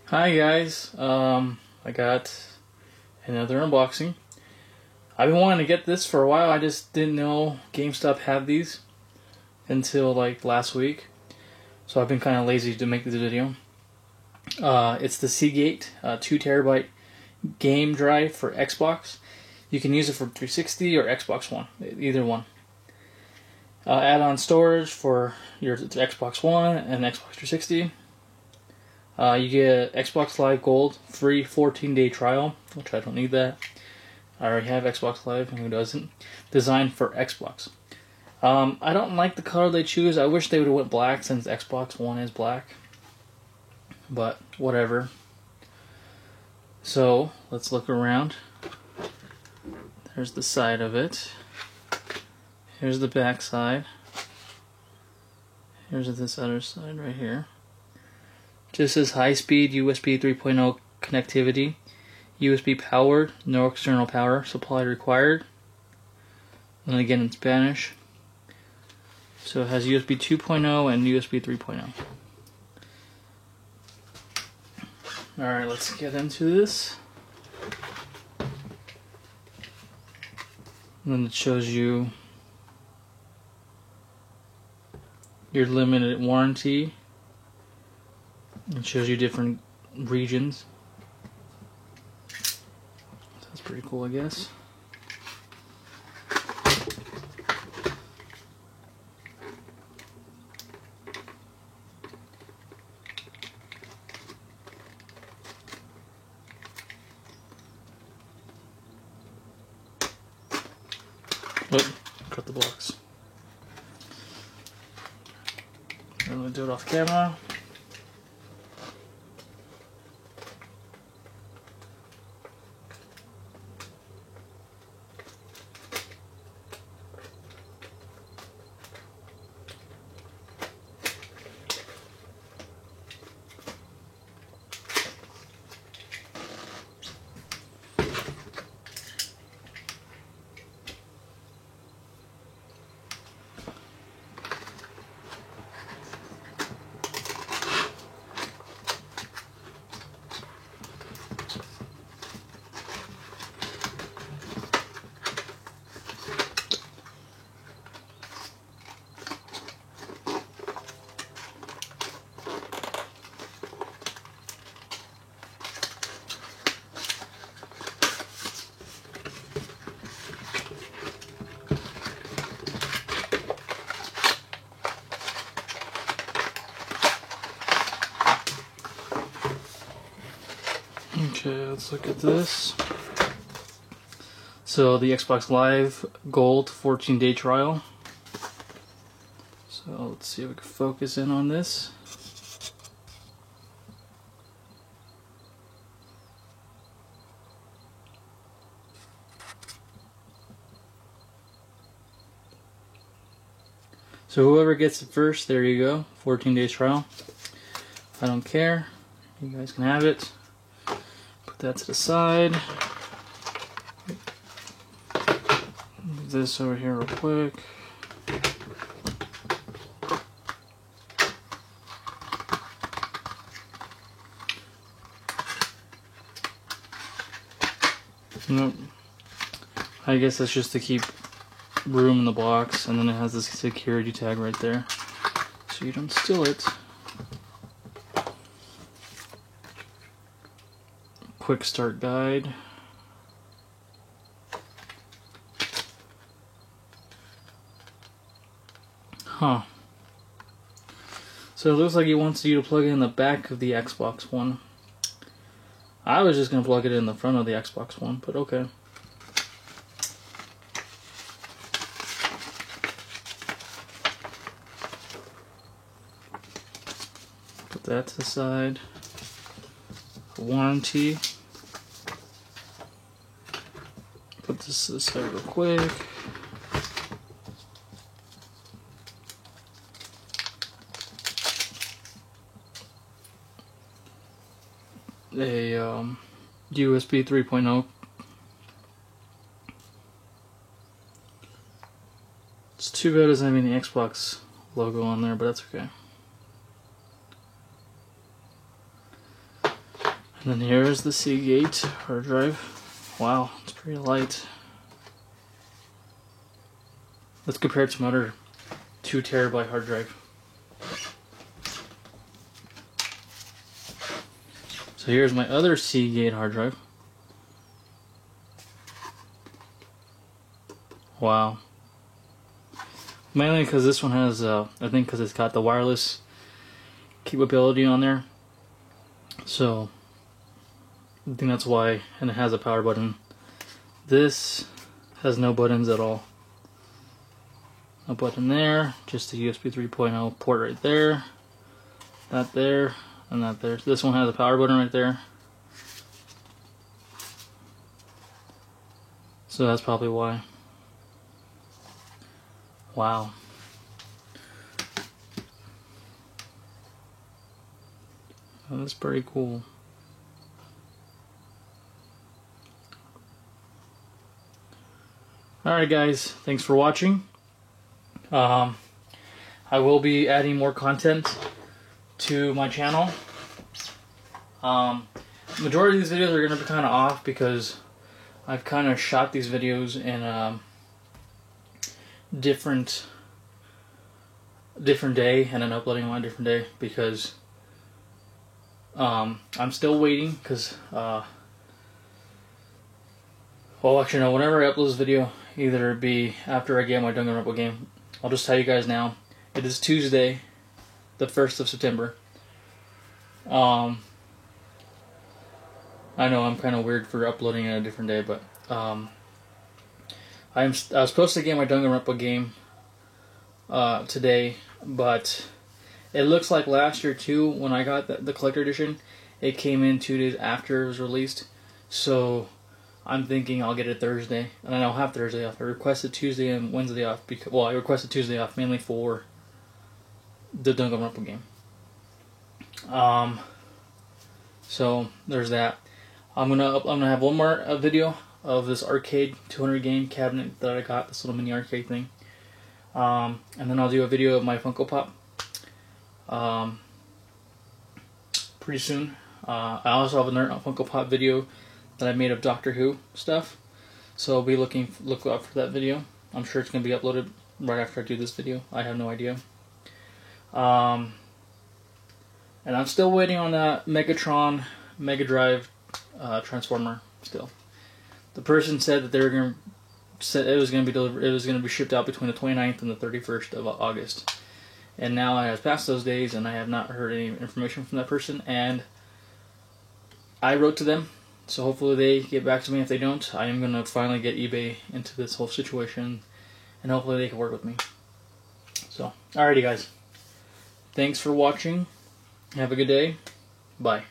Hi guys, I got another unboxing. I've been wanting to get this for a while. I just didn't know GameStop had these until like last week, so I've been kind of lazy to make this video. It's the Seagate 2TB game drive for Xbox. You can use it for 360 or Xbox One, either one. Add-on storage for your Xbox One and Xbox 360. You get Xbox Live Gold, free 14-day trial, which I don't need that. I already have Xbox Live, and who doesn't? Designed for Xbox. I don't like the color they choose. I wish they would have went black since Xbox One is black. But, whatever. So, let's look around. There's the side of it. Here's the back side. Here's this other side right here. Just says high-speed USB 3.0 connectivity, USB powered, no external power supply required. And again in Spanish. So it has USB 2.0 and USB 3.0. Alright, let's get into this. And then it shows you your limited warranty. It shows you different regions. That's pretty cool, I guess. Oh, cut the box. I'm gonna do it off camera. Okay, let's look at this. So the Xbox Live Gold 14-day trial. So let's see if we can focus in on this. So whoever gets it first, there you go. 14 days trial. I don't care. You guys can have it. Put that to the side. Move this over here real quick. Nope. I guess that's just to keep room in the box, and then it has this security tag right there, so you don't steal it. Quick start guide. Huh. So it looks like he wants you to plug it in the back of the Xbox One. I was just going to plug it in the front of the Xbox One, but okay. Put that to the side. Warranty. Put this to the side real quick. A USB 3.0. It's too bad it doesn't have any Xbox logo on there, but that's okay. And then here's the Seagate hard drive. Wow, it's pretty light. Let's compare it to my other 2 terabyte hard drive. So here's my other Seagate hard drive. Wow. Mainly because this one has, I think because it's got the wireless capability on there. So, I think that's why, and it has a power button. This has no buttons at all. No button there, just a USB 3.0 port right there. That there, and that there. So this one has a power button right there. So that's probably why. Wow. Oh, that's pretty cool. Alright guys, thanks for watching. I will be adding more content to my channel. Majority of these videos are going to be kind of off because I've kind of shot these videos in different day and then uploading them on a different day because I'm still waiting because well, actually no, whenever I upload this video, either it be after I get my Danganronpa game. I'll just tell you guys now, it is Tuesday, the 1st of September. I know I'm kind of weird for uploading it a different day, but I was supposed to get my Danganronpa game today, but it looks like last year too, when I got the collector edition, it came in 2 days after it was released. So I'm thinking I'll get it Thursday, and then I'll have Thursday off. I requested Tuesday and Wednesday off because, well, I requested Tuesday off mainly for the Danganronpa game. So there's that. I'm gonna have one more video of this arcade 200 game cabinet that I got, this little mini arcade thing. And then I'll do a video of my Funko Pop pretty soon. I also have another Funko Pop video that I made of Doctor Who stuff, so look out for that video. I'm sure it's gonna be uploaded right after I do this video. I have no idea. And I'm still waiting on that Megatron Mega Drive Transformer still. The person said that it was going to be shipped out between the 29th and the 31st of August. And now it has passed those days and I have not heard any information from that person, and I wrote to them, so hopefully they get back to me. If they don't, I am going to finally get eBay into this whole situation and hopefully they can work with me. So, alrighty guys. Thanks for watching. Have a good day. Bye.